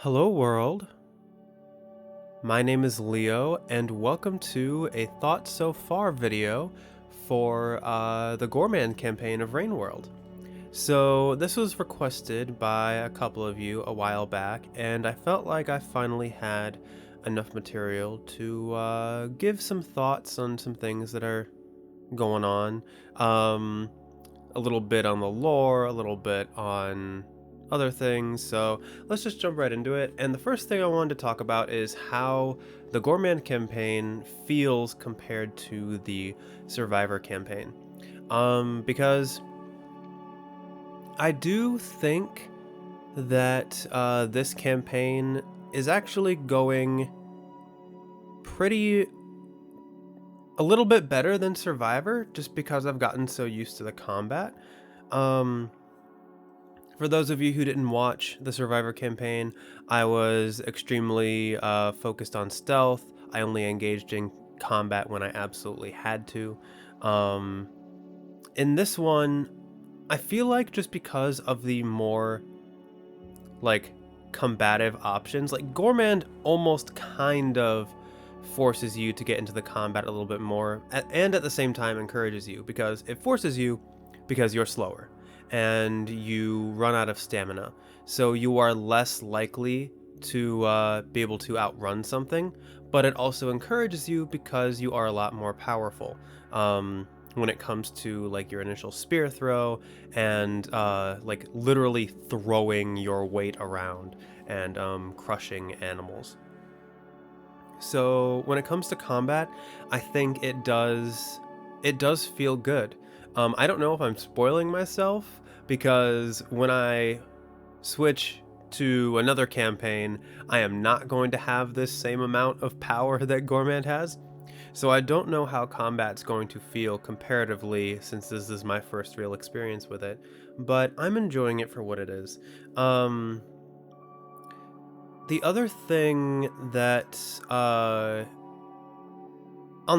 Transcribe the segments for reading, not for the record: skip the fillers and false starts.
Hello, world. My name is Leo, and welcome to a Thought So Far video for the Gourmand campaign of Rain World. So, this was requested by a couple of you a while back, and I felt like I finally had enough material to give some thoughts on some things that are going on. A little bit on the lore, a little bit on other things. So let's just jump right into it. And the first thing I wanted to talk about is how the Gourmand campaign feels compared to the Survivor campaign. Because I do think that this campaign is actually going pretty a little bit better than Survivor, just because I've gotten so used to the combat. Um, for those of you who didn't watch the Survivor campaign, I was extremely focused on stealth. I only engaged in combat when I absolutely had to. Um, in this one, I feel like just because of the more like combative options, like Gourmand almost kind of forces you to get into the combat a little bit more, and at the same time encourages you, because it forces you because you're slower and you run out of stamina, so you are less likely to be able to outrun something, but it also encourages you because you are a lot more powerful when it comes to like your initial spear throw and like literally throwing your weight around and crushing animals. So when it comes to combat, I think it does feel good. I don't know if I'm spoiling myself, because when I switch to another campaign, I am not going to have this same amount of power that Gourmand has. So I don't know how combat's going to feel comparatively, since this is my first real experience with it, but I'm enjoying it for what it is. Um, the other thing that, on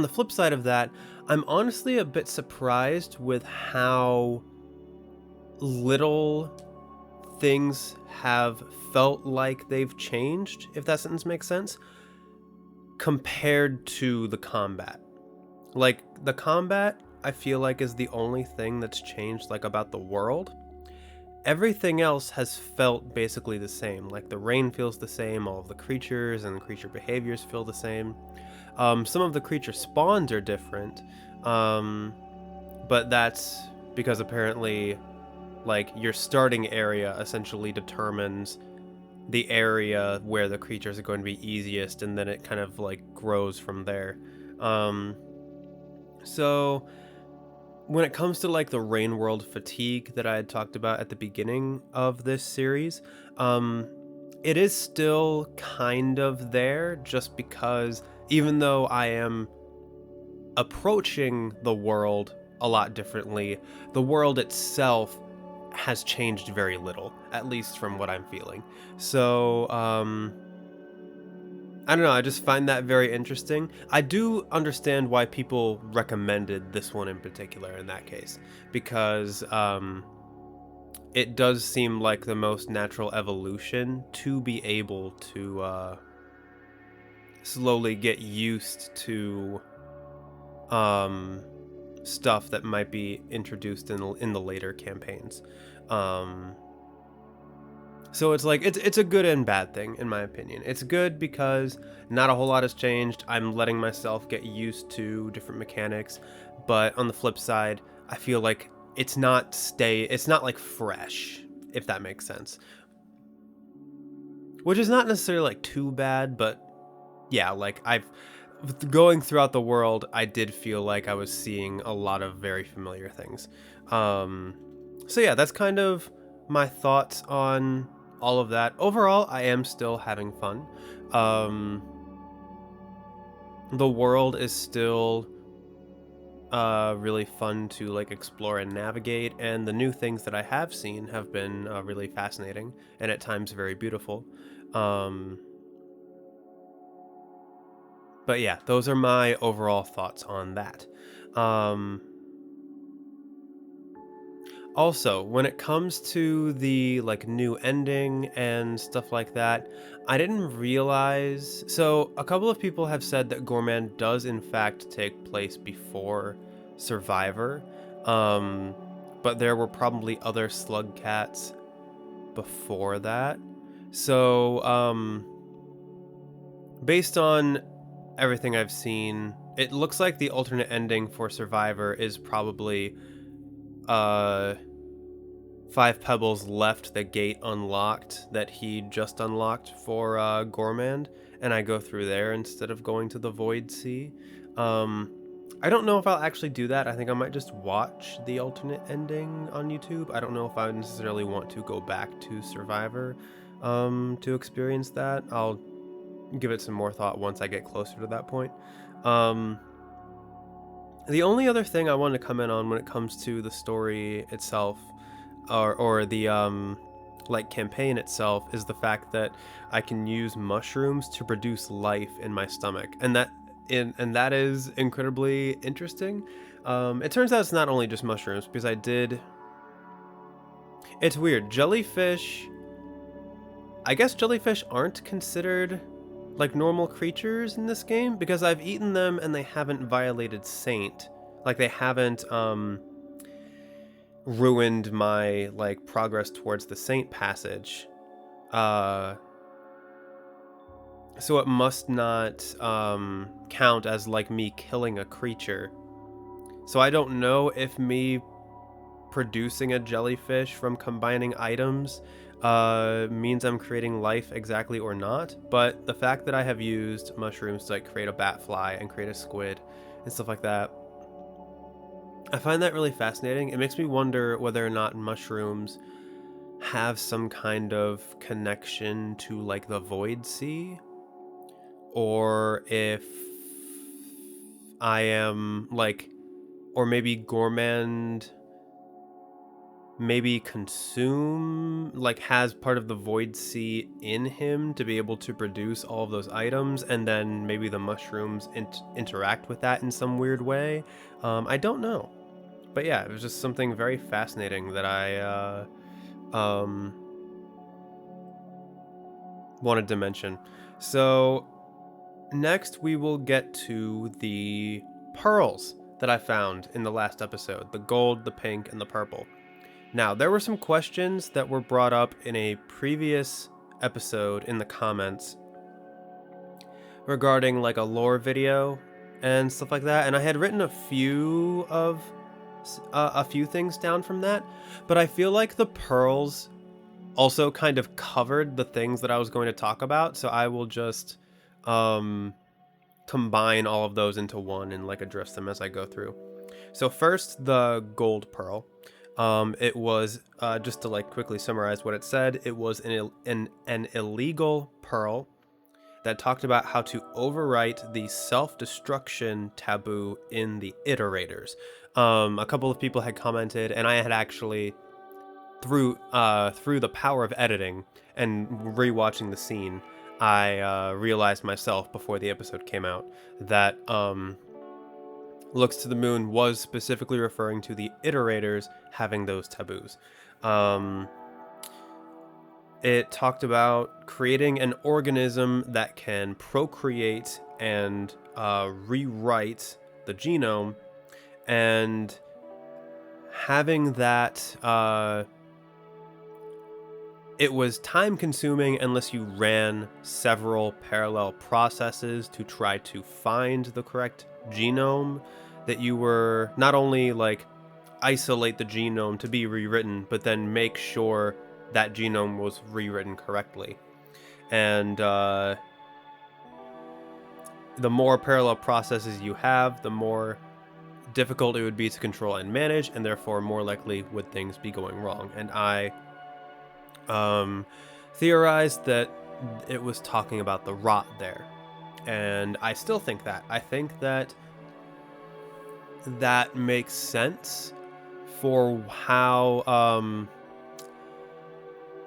the flip side of that, I'm honestly a bit surprised with how little things have felt like they've changed, if that sentence makes sense, compared to the combat. Like, the combat, I feel like, is the only thing that's changed, like, about the world. Everything else has felt basically the same. Like, the rain feels the same, all of the creatures and creature behaviors feel the same. Some of the creature spawns are different, but that's because apparently, like, your starting area essentially determines the area where the creatures are going to be easiest, and then it kind of like grows from there. Um, so when it comes to like the rain world fatigue that I had talked about at the beginning of this series, um, it is still kind of there, just because even though I am approaching the world a lot differently, the world itself has changed very little, at least from what I'm feeling. So, I don't know, I just find that very interesting. I do understand why people recommended this one in particular in that case, because it does seem like the most natural evolution to be able to slowly get used to um, stuff that might be introduced in the later campaigns. Um, So it's like it's a good and bad thing, in my opinion. It's good because not a whole lot has changed. I'm letting myself get used to different mechanics, but on the flip side, I feel like it's not like fresh, if that makes sense. Which is not necessarily like too bad, but yeah, like I've going throughout the world, I did feel like I was seeing a lot of very familiar things. Um so yeah, that's kind of my thoughts on all of that. Overall, I am still having fun. Um, the world is still really fun to like explore and navigate, and the new things that I have seen have been really fascinating and at times very beautiful. Um, but yeah, those are my overall thoughts on that. Um, Also, when it comes to the like new ending and stuff like that, I didn't realize. So, a couple of people have said that Gourmand does in fact take place before Survivor. Um, but there were probably other slug cats before that. So, based on everything I've seen, it looks like the alternate ending for Survivor is probably uh 5 pebbles left the gate unlocked that he just unlocked for Gourmand, and I go through there instead of going to the Void Sea. Um, I don't know if I'll actually do that. I think I might just watch the alternate ending on YouTube. I don't know if I necessarily want to go back to Survivor to experience that. I'll give it some more thought once I get closer to that point. Um, the only other thing I want to comment on when it comes to the story itself, or the like campaign itself, is the fact that I can use mushrooms to produce life in my stomach, and that is incredibly interesting. It turns out it's not only just mushrooms, because it's weird. Jellyfish, I guess jellyfish aren't considered like normal creatures in this game because I've eaten them and they haven't violated Saint. Like they haven't ruined my like progress towards the Saint passage. Uh so it must not count as like me killing a creature. So I don't know if me producing a jellyfish from combining items means I'm creating life exactly or not, but the fact that I have used mushrooms to like create a bat fly and create a squid and stuff like that, I find that really fascinating. It makes me wonder whether or not mushrooms have some kind of connection to like the Void Sea, or if I am like, or maybe Gourmand maybe consume, like has part of the Void Sea in him to be able to produce all of those items, and then maybe the mushrooms interact with that in some weird way. I don't know, but yeah, it was just something very fascinating that I wanted to mention. So next we will get to the pearls that I found in the last episode: the gold, the pink, and the purple. Now, there were some questions that were brought up in a previous episode in the comments regarding like a lore video and stuff like that, and I had written a few things down from that, but I feel like the pearls also kind of covered the things that I was going to talk about, so I will just combine all of those into one and like address them as I go through. So first, the gold pearl. It was, just to like quickly summarize what it said, it was an illegal pearl that talked about how to overwrite the self-destruction taboo in the iterators. A couple of people had commented, and I had actually, through the power of editing and rewatching the scene, I realized myself before the episode came out that Looks to the Moon was specifically referring to the iterators having those taboos. It talked about creating an organism that can procreate and rewrite the genome, and having that it was time consuming unless you ran several parallel processes to try to find the correct genome, that you were not only like isolate the genome to be rewritten, but then make sure that genome was rewritten correctly. And the more parallel processes you have, the more difficult it would be to control and manage, and therefore more likely would things be going wrong. And I theorized that it was talking about the rot there. And I still think that. I think that that makes sense for how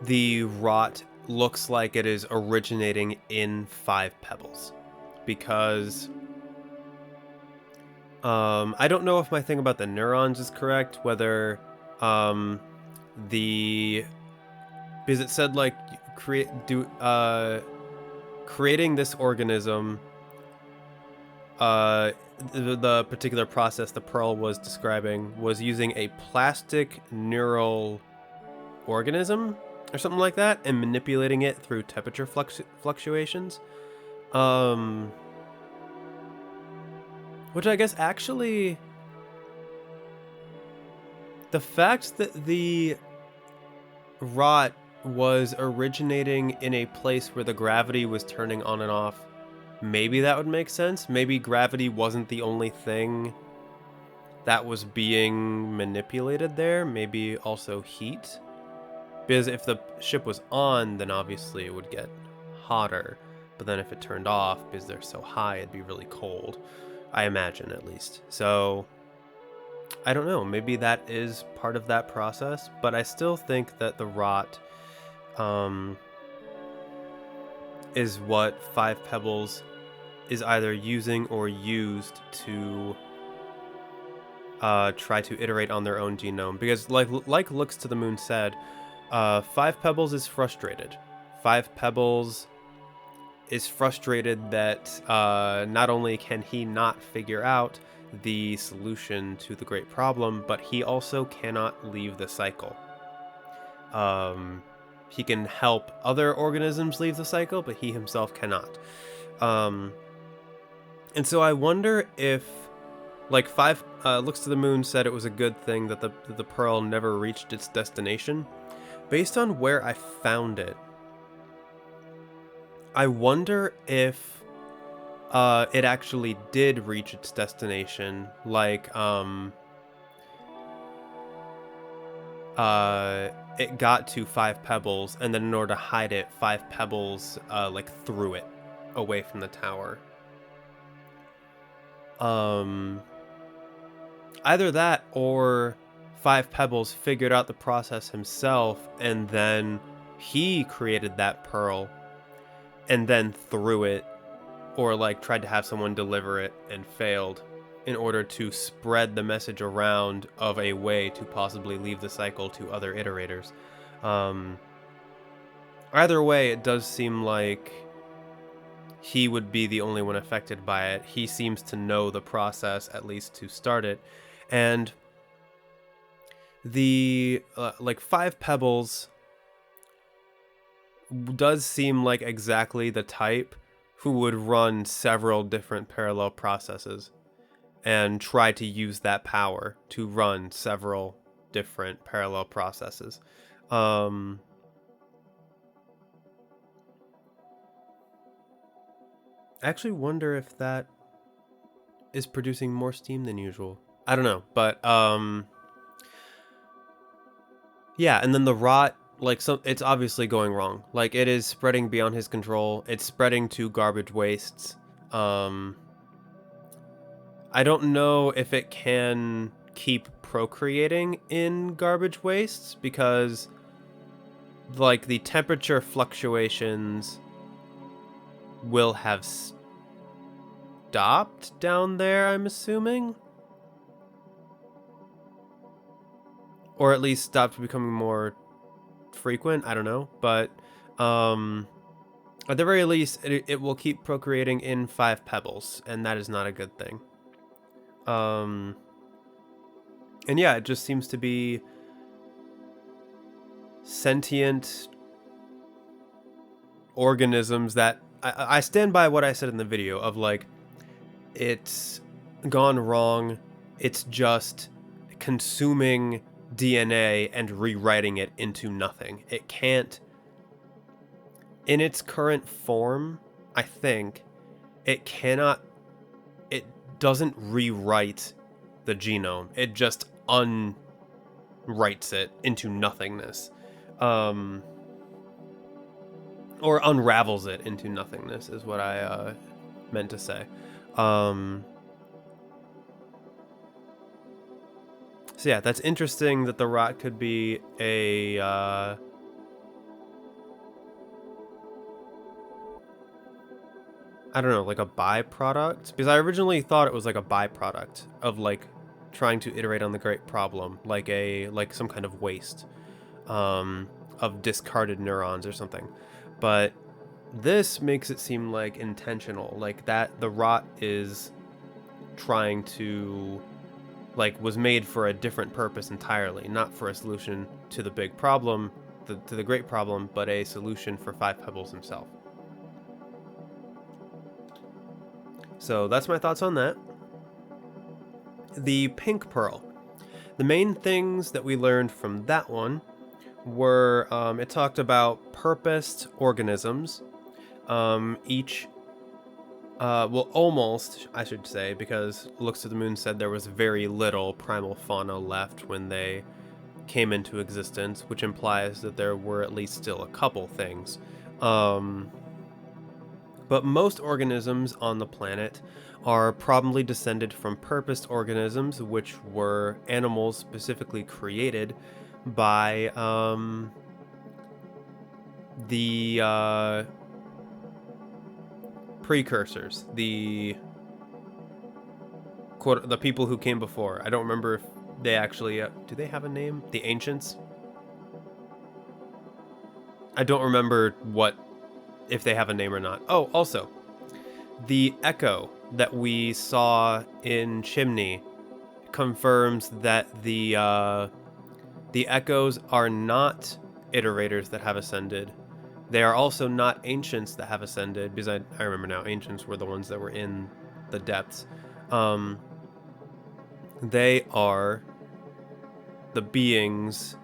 the rot looks like it is originating in 5 pebbles. Because I don't know if my thing about the neurons is correct, whether The because it said like creating this organism, the particular process the Pearl was describing was using a plastic neural organism or something like that and manipulating it through temperature fluctuations. Which I guess actually, the fact that the rot was originating in a place where the gravity was turning on and off, maybe that would make sense. Maybe gravity wasn't the only thing that was being manipulated there. Maybe also heat. Because if the ship was on, then obviously it would get hotter. But then if it turned off, because they're so high, it'd be really cold. I imagine, at least. So, I don't know. Maybe that is part of that process. But I still think that the rot is what Five Pebbles is either using or used to try to iterate on their own genome. Because like Looks to the Moon said, Five Pebbles is frustrated. Five Pebbles is frustrated that not only can he not figure out the solution to the great problem, but he also cannot leave the cycle. He can help other organisms leave the cycle, but he himself cannot. And so I wonder if, like, Looks to the Moon said it was a good thing that the Pearl never reached its destination. Based on where I found it, I wonder if it actually did reach its destination, like, it got to Five Pebbles, and then in order to hide it, Five Pebbles, like, threw it away from the tower. Either that, or Five Pebbles figured out the process himself, and then he created that pearl, and then threw it, or like tried to have someone deliver it and failed, in order to spread the message around of a way to possibly leave the cycle to other iterators. Either way, it does seem like he would be the only one affected by it. He seems to know the process, at least to start it. And the like Five Pebbles does seem like exactly the type who would run several different parallel processes and try to use that power to run several different parallel processes. I actually wonder if that is producing more steam than usual. I don't know, but yeah, and then the rot, like, so it's obviously going wrong. Like, it is spreading beyond his control. It's spreading to garbage wastes. I don't know if it can keep procreating in garbage wastes, because like the temperature fluctuations will have stopped down there, I'm assuming. Or at least stopped becoming more frequent, I don't know. But at the very least, it will keep procreating in Five Pebbles, and that is not a good thing. And yeah, it just seems to be sentient organisms that I stand by what I said in the video of, like, it's gone wrong. It's just consuming DNA and rewriting it into nothing. It can't, in its current form, I think, it doesn't rewrite the genome. It just unwrites it into nothingness. Or unravels it into nothingness is what I meant to say. So yeah, that's interesting that the rot could be a I don't know, like a byproduct, because I originally thought it was like a byproduct of like trying to iterate on the great problem, like some kind of waste of discarded neurons or something. But this makes it seem like intentional, like that the rot is trying to, like, was made for a different purpose entirely, not for a solution to the big problem, to the great problem, but a solution for Five Pebbles himself. So that's my thoughts on that. The Pink Pearl. The main things that we learned from that one were, it talked about purposed organisms. Each, well, almost, I should say, because Looks to the Moon said there was very little primal fauna left when they came into existence, which implies that there were at least still a couple things. But most organisms on the planet are probably descended from purposed organisms, which were animals specifically created by the precursors, the people who came before. I don't remember if they actually do they have a name? The ancients? I don't remember if they have a name or not. Oh, also, the echo that we saw in Chimney confirms that the echoes are not iterators that have ascended. They are also not ancients that have ascended, because I remember now, ancients were the ones that were in the depths. They are the beings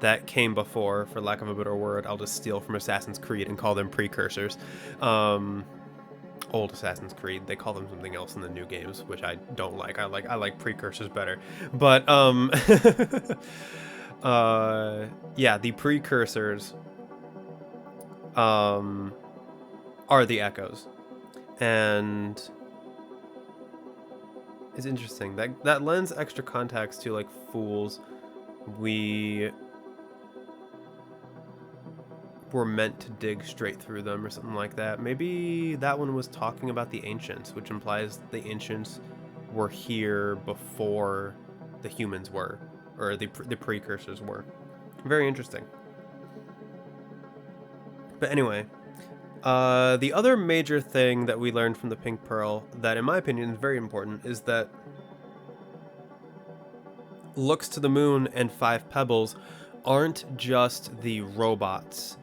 that came before, for lack of a better word. I'll just steal from Assassin's Creed and call them precursors. Old Assassin's Creed, they call them something else in the new games, which I don't like. I like precursors better. But yeah, the precursors are the echoes, and it's interesting that lends extra context to, like, fools we were meant to dig straight through them or something like that. Maybe that one was talking about the ancients, which implies the ancients were here before the humans were, or the precursors were. Very interesting. But anyway, the other major thing that we learned from the Pink Pearl that, in my opinion, is very important is that Looks to the Moon and Five Pebbles aren't just the robots.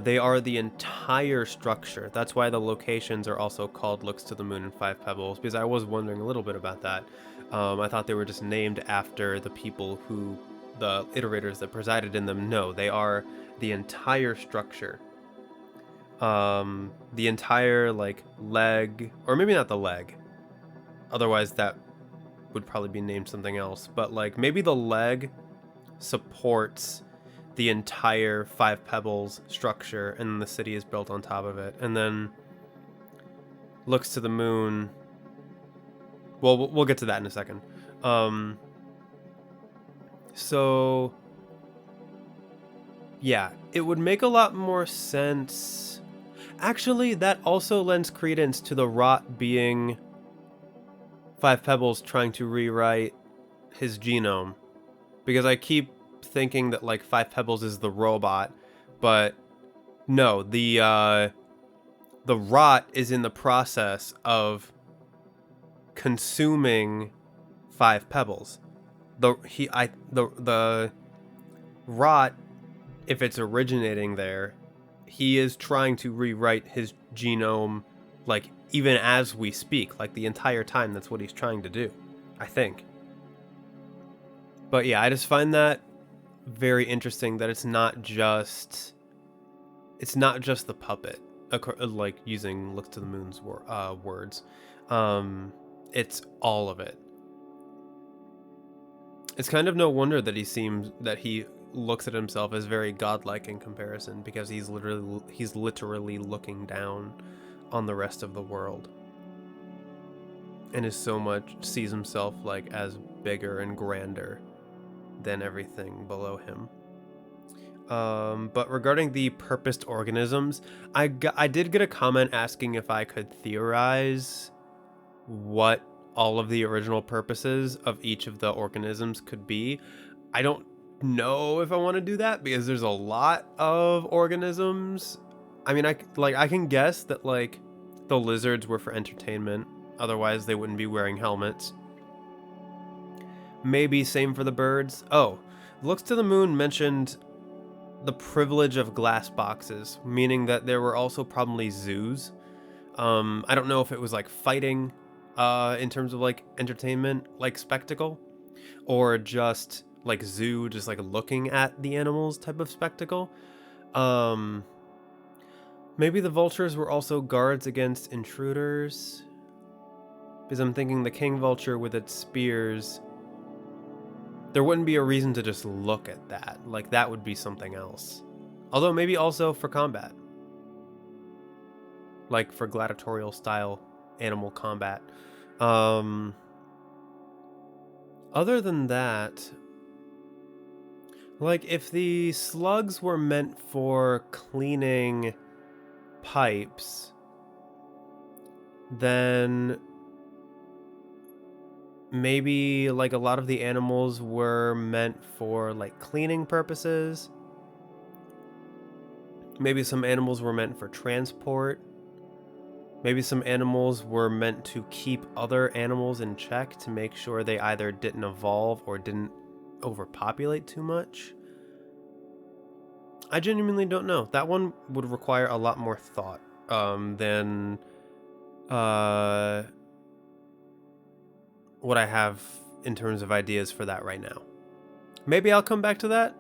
They are the entire structure. That's why the locations are also called Looks to the Moon and Five Pebbles, because I was wondering a little bit about that. I thought they were just named after the people the iterators that presided in them. No, they are the entire structure. The entire, like, leg, or maybe not the leg. Otherwise, that would probably be named something else. But, like, maybe the leg supports the entire Five Pebbles structure, and the city is built on top of it. And then Looks to the Moon. Well, we'll get to that in a second. So yeah, it would make a lot more sense. Actually, that also lends credence to the rot being Five Pebbles trying to rewrite his genome, because I keep thinking that, like, Five Pebbles is the robot, but no, the rot is in the process of consuming Five Pebbles. The rot, if it's originating there, he is trying to rewrite his genome, like, even as we speak, like, the entire time. That's what he's trying to do, I think. But yeah, I just find that very interesting that it's not just the puppet, like, using Looks to the Moon's words. It's all of it. It's kind of no wonder that he looks at himself as very godlike in comparison, because he's literally looking down on the rest of the world, and sees himself, like, as bigger and grander than everything below him. But regarding the purposed organisms, I did get a comment asking if I could theorize what all of the original purposes of each of the organisms could be. I don't know if I want to do that because there's a lot of organisms. I mean, I can guess that like the lizards were for entertainment, otherwise they wouldn't be wearing helmets. Maybe same for the birds. Oh, Looks to the Moon mentioned the privilege of glass boxes, meaning that there were also probably zoos. I don't know if it was like fighting in terms of like entertainment, like spectacle, or just like zoo, just like looking at the animals type of spectacle. Um, Maybe the vultures were also guards against intruders, because I'm thinking the king vulture with its spears, there wouldn't be a reason to just look at that. Like, that would be something else. Although maybe also for combat. Like for gladiatorial style animal combat. Other than that, like if the slugs were meant for cleaning pipes, then maybe like a lot of the animals were meant for like cleaning purposes. Maybe some animals were meant for transport. Maybe some animals were meant to keep other animals in check to make sure they either didn't evolve or didn't overpopulate too much. I genuinely don't know. That one would require a lot more thought than what I have in terms of ideas for that right now. Maybe I'll come back to that.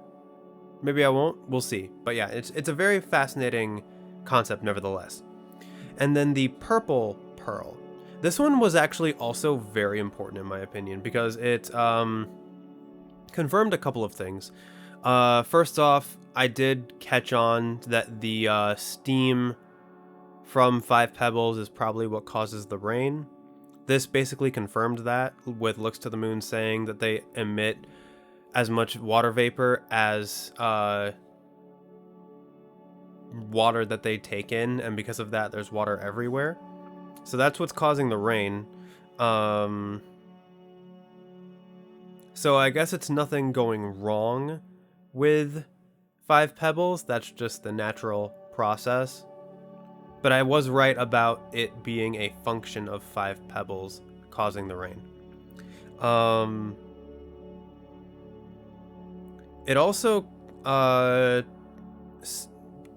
Maybe I won't. We'll see. But yeah, it's a very fascinating concept nevertheless. And then the purple pearl. This one was actually also very important in my opinion because it confirmed a couple of things. First off, I did catch on that the steam from 5 pebbles is probably what causes the rain. This basically confirmed that, with Looks to the Moon saying that they emit as much water vapor as water that they take in, and because of that there's water everywhere. So that's what's causing the rain. So I guess it's nothing going wrong with 5 pebbles, that's just the natural process. But I was right about it being a function of 5 pebbles causing the rain. It also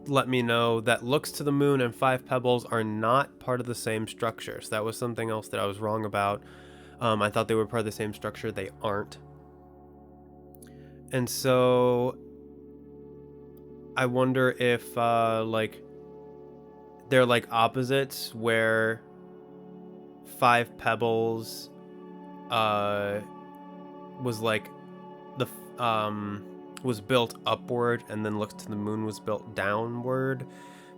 let me know that Looks to the Moon and 5 pebbles are not part of the same structure. So that was something else that I was wrong about. I thought they were part of the same structure. They aren't. And so I wonder if like they're like opposites, where 5 pebbles was like the was built upward, and then Looks to the Moon was built downward,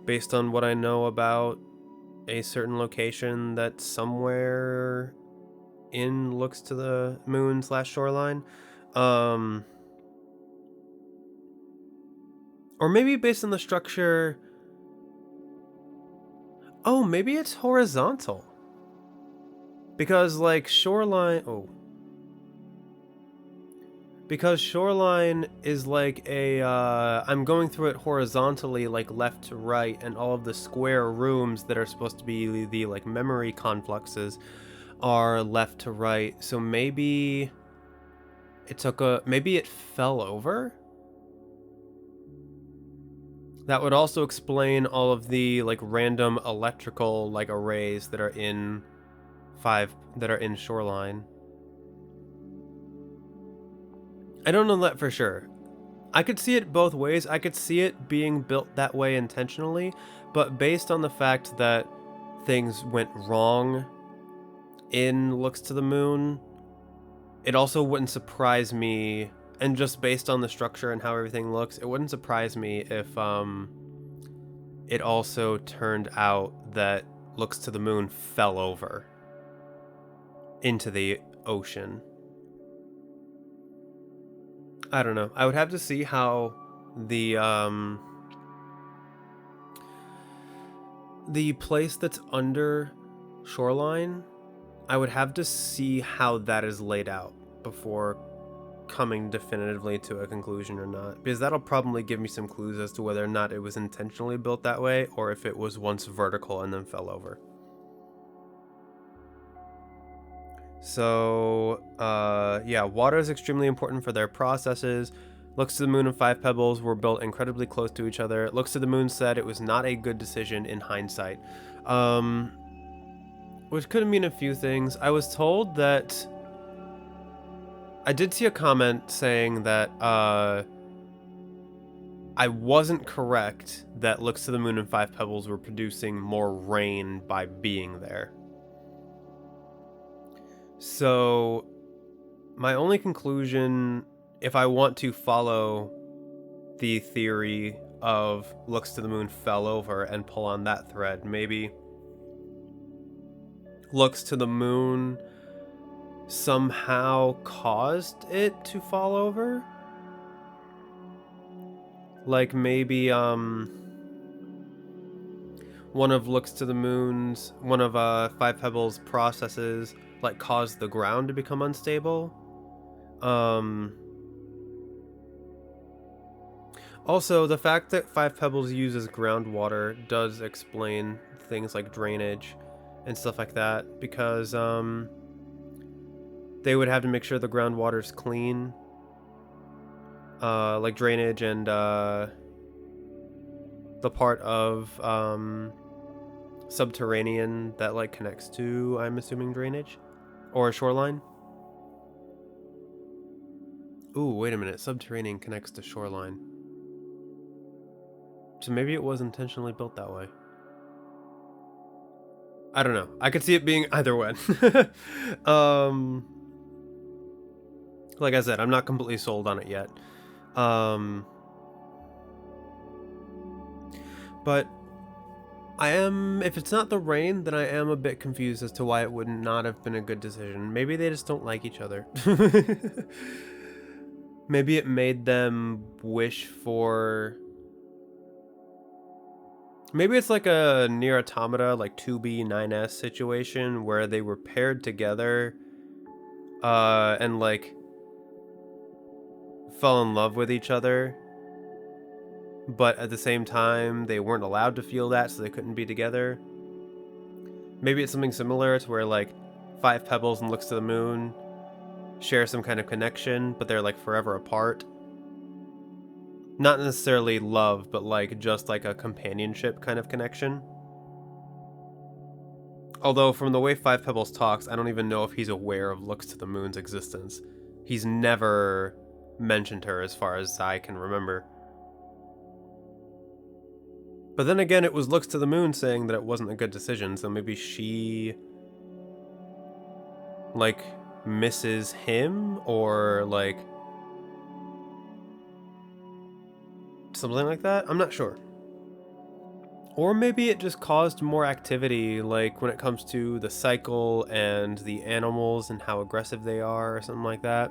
based on what I know about a certain location that's somewhere in Looks to the Moon / shoreline. Or maybe based on the structure. Oh, maybe it's horizontal. Because like shoreline, because shoreline is like a, I'm going through it horizontally, like left to right, and all of the square rooms that are supposed to be the like memory confluxes are left to right. So maybe maybe it fell over? That would also explain all of the like random electrical like arrays that are in shoreline. I don't know that for sure. I could see it both ways. I could see it being built that way intentionally, but based on the fact that things went wrong in Looks to the Moon, it also wouldn't surprise me, and just based on the structure and how everything looks, it wouldn't surprise me if it also turned out that Looks to the Moon fell over into the ocean. I don't know. I would have to see how the place that's under shoreline, I would have to see how that is laid out before coming definitively to a conclusion or not, because that'll probably give me some clues as to whether or not it was intentionally built that way or if it was once vertical and then fell over. So yeah, water is extremely important for their processes. Looks to the Moon and Five Pebbles were built incredibly close to each other. Looks to the Moon said it was not a good decision in hindsight, which could mean a few things. I was told that I did see a comment saying that I wasn't correct that Looks to the Moon and Five Pebbles were producing more rain by being there. So my only conclusion, if I want to follow the theory of Looks to the Moon fell over and pull on that thread, maybe Looks to the Moon somehow caused it to fall over. Like maybe one of Looks to the Moon's, one of Five Pebbles' processes like caused the ground to become unstable. Also, the fact that Five Pebbles uses groundwater does explain things like drainage and stuff like that, because they would have to make sure the groundwater's clean, like drainage and the part of subterranean that like connects to, I'm assuming, drainage or a shoreline. Ooh, wait a minute, subterranean connects to shoreline. So maybe it was intentionally built that way. I don't know. I could see it being either way. Like I said, I'm not completely sold on it yet. But I am, if it's not the rain, then I am a bit confused as to why it would not have been a good decision. Maybe they just don't like each other. Maybe it made them wish for... Maybe it's like a Nier Automata, like 2B 9S situation where they were paired together and like fell in love with each other, but at the same time they weren't allowed to feel that, so they couldn't be together. Maybe it's something similar to where like Five Pebbles and Looks to the Moon share some kind of connection, but they're like forever apart. Not necessarily love, but like just like a companionship kind of connection. Although from the way Five Pebbles talks, I don't even know if he's aware of Looks to the Moon's existence. He's never mentioned her as far as I can remember. But then again, it was Looks to the Moon saying that it wasn't a good decision, so maybe she like misses him, or like something like that. I'm not sure. Or maybe it just caused more activity, like when it comes to the cycle and the animals and how aggressive they are, or something like that.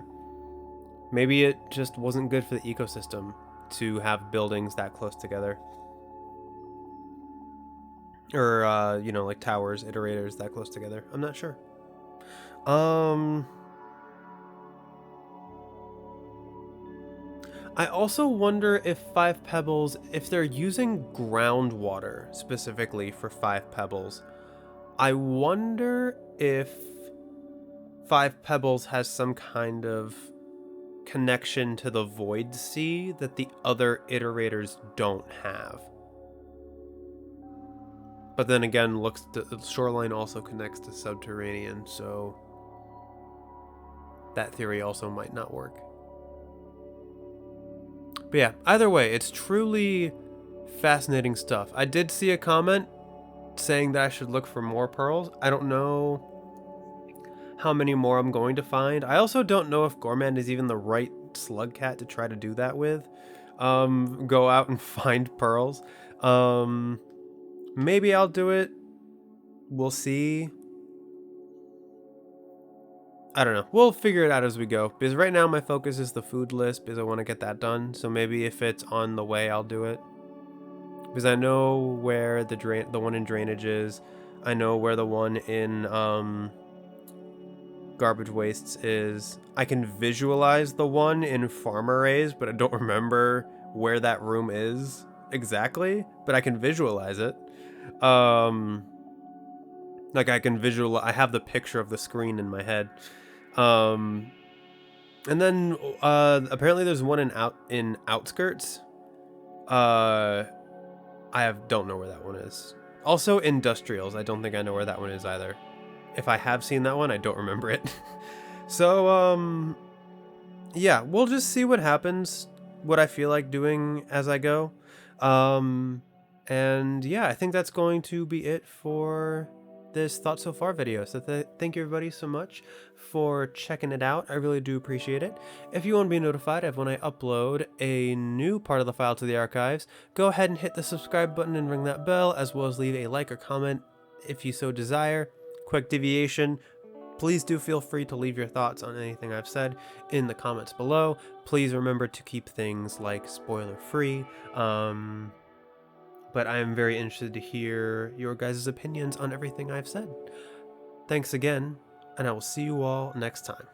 Maybe it just wasn't good for the ecosystem to have buildings that close together. Or, you know, like towers, iterators that close together. I'm not sure. I also wonder if Five Pebbles, if they're using groundwater specifically for Five Pebbles, I wonder if Five Pebbles has some kind of connection to the Void Sea that the other iterators don't have. But then again, looks to, the shoreline also connects to subterranean, so that theory also might not work. But yeah, either way, it's truly fascinating stuff. I did see a comment saying that I should look for more pearls. I don't know how many more I'm going to find. I also don't know if Gourmand is even the right slug cat to try to do that with. Go out and find pearls. Maybe I'll do it. We'll see. I don't know. We'll figure it out as we go. Because right now my focus is the food list because I want to get that done. So maybe if it's on the way, I'll do it. Because I know where the one in drainage is. I know where the one in garbage wastes is I can visualize the one in Farm Arrays, but I don't remember where that room is exactly, but I can visualize it. Like I have the picture of the screen in my head. And then apparently there's one in Outskirts. Don't know where that one is. Also Industrials, I don't think I know where that one is either. If I have seen that one, I don't remember it. So yeah, we'll just see what happens, what I feel like doing as I go. And yeah, I think that's going to be it for this Thought So Far video. So thank you everybody so much for checking it out. I really do appreciate it. If you want to be notified of when I upload a new part of the file to the archives, go ahead and hit the subscribe button and ring that bell, as well as leave a like or comment if you so desire. Quick deviation, please do feel free to leave your thoughts on anything I've said in the comments below. Please remember to keep things like spoiler free. But I am very interested to hear your guys' opinions on everything I've said. Thanks again, and I will see you all next time.